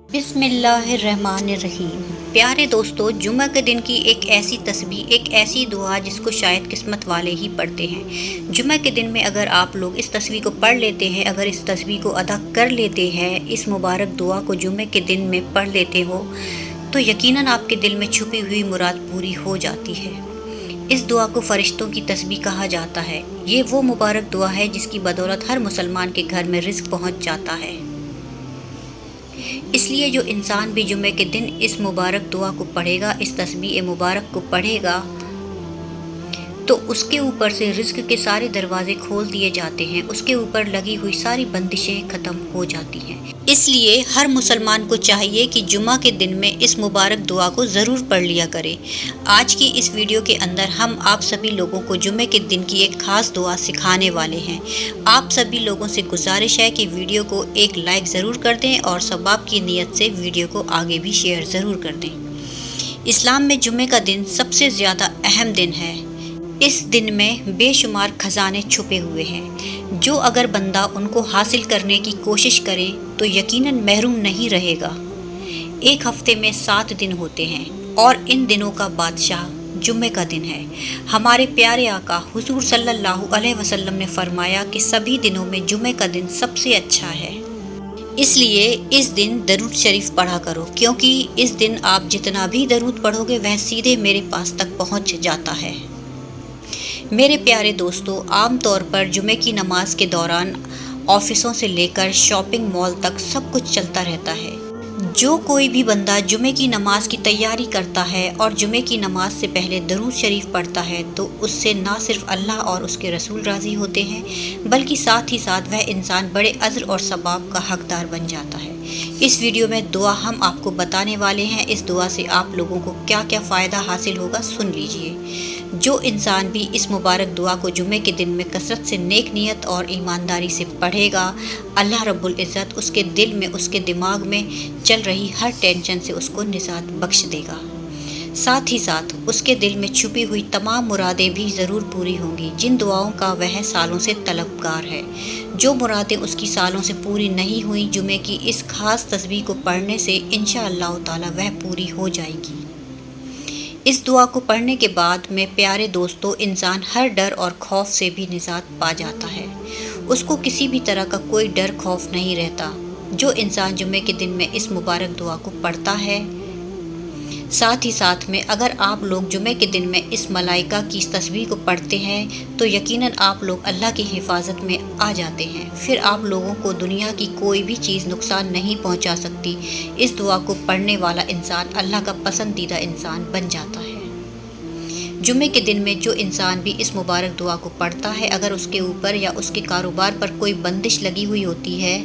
बिस्मिल्लाहिर्रहमानिर्रहीम। प्यारे दोस्तों, जुम्मा के दिन की एक ऐसी तस्बीह, एक ऐसी दुआ जिसको शायद किस्मत वाले ही पढ़ते हैं। जुम्मे के दिन में अगर आप लोग इस तस्बीह को पढ़ लेते हैं, अगर इस तस्बीह को अदा कर लेते हैं, इस मुबारक दुआ को जुम्मे के दिन में पढ़ लेते हो, तो यकीनन आपके दिल में छुपी हुई मुराद पूरी हो जाती है। इस दुआ को फरिश्तों की तस्बीह कहा जाता है। ये वो मुबारक दुआ है जिसकी बदौलत हर मुसलमान के घर में रिज़्क पहुँच जाता है। इसलिए जो इंसान भी जुम्मे के दिन इस मुबारक दुआ को पढ़ेगा, इस तस्बीह मुबारक को पढ़ेगा, तो उसके ऊपर से रिज़्क के सारे दरवाजे खोल दिए जाते हैं, उसके ऊपर लगी हुई सारी बंदिशें ख़त्म हो जाती हैं। इसलिए हर मुसलमान को चाहिए कि जुम्मा के दिन में इस मुबारक दुआ को ज़रूर पढ़ लिया करे। आज की इस वीडियो के अंदर हम आप सभी लोगों को जुम्मे के दिन की एक ख़ास दुआ सिखाने वाले हैं। आप सभी लोगों से गुजारिश है कि वीडियो को एक लाइक ज़रूर कर दें और सवाब की नीयत से वीडियो को आगे भी शेयर ज़रूर कर दें। इस्लाम में जुम्मे का दिन सबसे ज़्यादा अहम दिन है। इस दिन में बेशुमार खजाने छुपे हुए हैं, जो अगर बंदा उनको हासिल करने की कोशिश करे तो यकीनन महरूम नहीं रहेगा। एक हफ्ते में 7 दिन होते हैं और इन दिनों का बादशाह जुम्मे का दिन है। हमारे प्यारे आका हुजूर सल्लल्लाहु अलैहि वसल्लम ने फरमाया कि सभी दिनों में जुम्मे का दिन सबसे अच्छा है। इसलिए इस दिन दरूद शरीफ पढ़ा करो, क्योंकि इस दिन आप जितना भी दरूद पढ़ोगे वह सीधे मेरे पास तक पहुंच जाता है। मेरे प्यारे दोस्तों, आम तौर पर जुमे की नमाज के दौरान ऑफिसों से लेकर शॉपिंग मॉल तक सब कुछ चलता रहता है। जो कोई भी बंदा जुमे की नमाज की तैयारी करता है और जुमे की नमाज से पहले दरूद शरीफ पढ़ता है, तो उससे ना सिर्फ अल्लाह और उसके रसूल राज़ी होते हैं, बल्कि साथ ही साथ वह इंसान बड़े अज्र और सवाब का हकदार बन जाता है। इस वीडियो में दुआ हम आपको बताने वाले हैं। इस दुआ से आप लोगों को क्या क्या फ़ायदा हासिल होगा, सुन लीजिए। जो इंसान भी इस मुबारक दुआ को जुमे के दिन में कसरत से नेक नियत और ईमानदारी से पढ़ेगा, अल्लाह रब्बुल इज़्ज़त उसके दिल में, उसके दिमाग में चल रही हर टेंशन से उसको निजात बख्श देगा। साथ ही साथ उसके दिल में छुपी हुई तमाम मुरादें भी ज़रूर पूरी होंगी, जिन दुआओं का वह सालों से तलबगार है। जो मुरादें उसकी सालों से पूरी नहीं हुई, जुमे की इस खास तस्बीह को पढ़ने से इंशाअल्लाह ताला वह पूरी हो जाएगी। इस दुआ को पढ़ने के बाद में प्यारे दोस्तों, इंसान हर डर और खौफ से भी निजात पा जाता है। उसको किसी भी तरह का कोई डर खौफ नहीं रहता। जो इंसान जुमे के दिन में इस मुबारक दुआ को पढ़ता है, साथ ही साथ में अगर आप लोग जुमे के दिन में इस मलाइका की इस तस्बीह को पढ़ते हैं, तो यकीनन आप लोग अल्लाह की हिफाजत में आ जाते हैं। फिर आप लोगों को दुनिया की कोई भी चीज़ नुकसान नहीं पहुंचा सकती। इस दुआ को पढ़ने वाला इंसान अल्लाह का पसंदीदा इंसान बन जाता है। जुमे के दिन में जो इंसान भी इस मुबारक दुआ को पढ़ता है, अगर उसके ऊपर या उसके कारोबार पर कोई बंदिश लगी हुई होती है,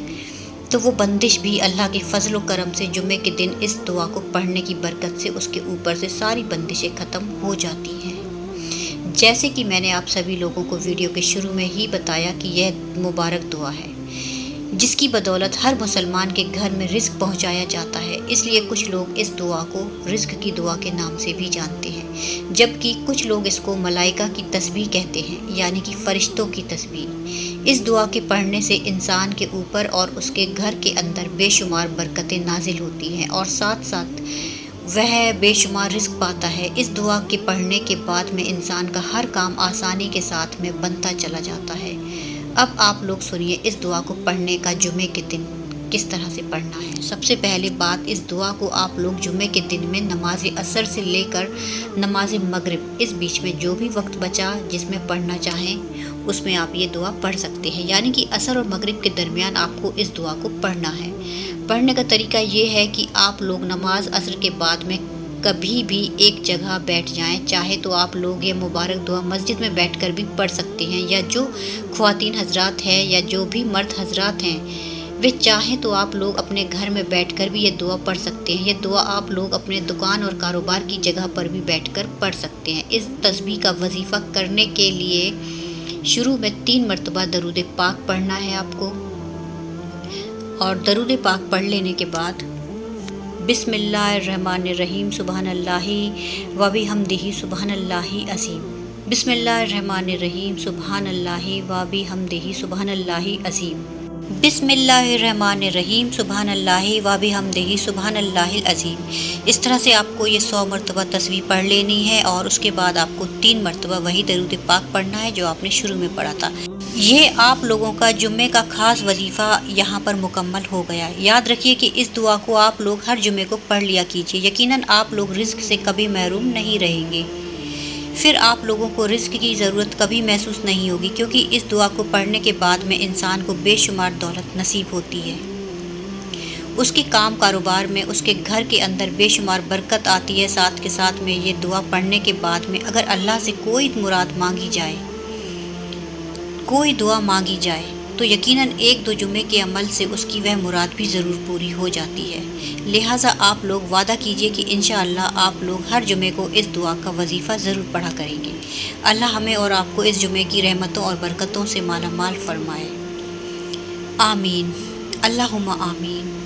तो वो बंदिश भी अल्लाह के फजल व करम से जुमे के दिन इस दुआ को पढ़ने की बरकत से उसके ऊपर से सारी बंदिशें ख़त्म हो जाती हैं। जैसे कि मैंने आप सभी लोगों को वीडियो के शुरू में ही बताया कि यह मुबारक दुआ है जिसकी बदौलत हर मुसलमान के घर में रिज़्क पहुंचाया जाता है। इसलिए कुछ लोग इस दुआ को रिज़्क की दुआ के नाम से भी जानते हैं, जबकि कुछ लोग इसको मलाइका की तस्बीह कहते हैं, यानी कि फ़रिश्तों की तस्बीह। इस दुआ के पढ़ने से इंसान के ऊपर और उसके घर के अंदर बेशुमार बरकतें नाजिल होती हैं और साथ साथ वह बेशुमार रिज़्क पाता है। इस दुआ के पढ़ने के बाद में इंसान का हर काम आसानी के साथ में बनता चला जाता है। अब आप लोग सुनिए इस दुआ को पढ़ने का जुमे के दिन किस तरह से पढ़ना है। सबसे पहली बात, इस दुआ को आप लोग जुमे के दिन में नमाज असर से लेकर नमाज मगरिब, इस बीच में जो भी वक्त बचा जिसमें पढ़ना चाहें उसमें आप ये दुआ पढ़ सकते हैं। यानी कि असर और मगरिब के दरमियान आपको इस दुआ को पढ़ना है। पढ़ने का तरीका ये है कि आप लोग नमाज असर के बाद में कभी भी एक जगह बैठ जाएं। चाहे तो आप लोग ये मुबारक दुआ मस्जिद में बैठकर भी पढ़ सकते हैं, या जो ख्वातीन हजरात हैं या जो भी मर्द हजरात हैं वे चाहें तो आप लोग अपने घर में बैठकर भी ये दुआ पढ़ सकते हैं। ये दुआ आप लोग अपने दुकान और कारोबार की जगह पर भी बैठकर पढ़ सकते हैं। इस तस्बीह का वजीफ़ा करने के लिए शुरू में 3 मरतबा दरूद पाक पढ़ना है आपको, और दरूद पाक पढ़ लेने के बाद बिस्मिल्लाहिर्रहमानिर्रहीम सुबहानल्लाहि व बिहम्दिही सुबहानल्लाहि अज़ीम। बिस्मिल्लाहिर्रहमानिर्रहीम सुबहानल्लाहि व बिहम्दिही सुबहानल्लाहि अज़ीम। بسم اللہ الرحمن الرحیم، سبحان اللہ و بحمدہ سبحان اللہ العظیم۔ اس طرح سے آپ کو یہ 100 مرتبہ تسبیح پڑھ لینی ہے، اور اس کے بعد آپ کو 3 مرتبہ وہی درود پاک پڑھنا ہے جو آپ نے شروع میں پڑھا تھا۔ یہ آپ لوگوں کا جمعے کا خاص وظیفہ یہاں پر مکمل ہو گیا ہے۔ یاد رکھیے کہ اس دعا کو آپ لوگ ہر جمعے کو پڑھ لیا کیجیے، یقیناً آپ لوگ رزق سے کبھی محروم نہیں رہیں گے۔ پھر آپ لوگوں کو رزق کی ضرورت کبھی محسوس نہیں ہوگی، کیونکہ اس دعا کو پڑھنے کے بعد میں انسان کو بے شمار دولت نصیب ہوتی ہے۔ اس کے کام کاروبار میں، اس کے گھر کے اندر بے شمار برکت آتی ہے۔ ساتھ کے ساتھ میں یہ دعا پڑھنے کے بعد میں اگر اللہ سے کوئی مراد مانگی جائے، کوئی دعا مانگی جائے، تو یقیناً 1-2 جمعے کے عمل سے اس کی وہ مراد بھی ضرور پوری ہو جاتی ہے۔ لہٰذا آپ لوگ وعدہ کیجئے کہ انشاءاللہ آپ لوگ ہر جمعے کو اس دعا کا وظیفہ ضرور پڑھا کریں گے۔ اللہ ہمیں اور آپ کو اس جمعے کی رحمتوں اور برکتوں سے مالا مال فرمائے۔ آمین، اللہم آمین۔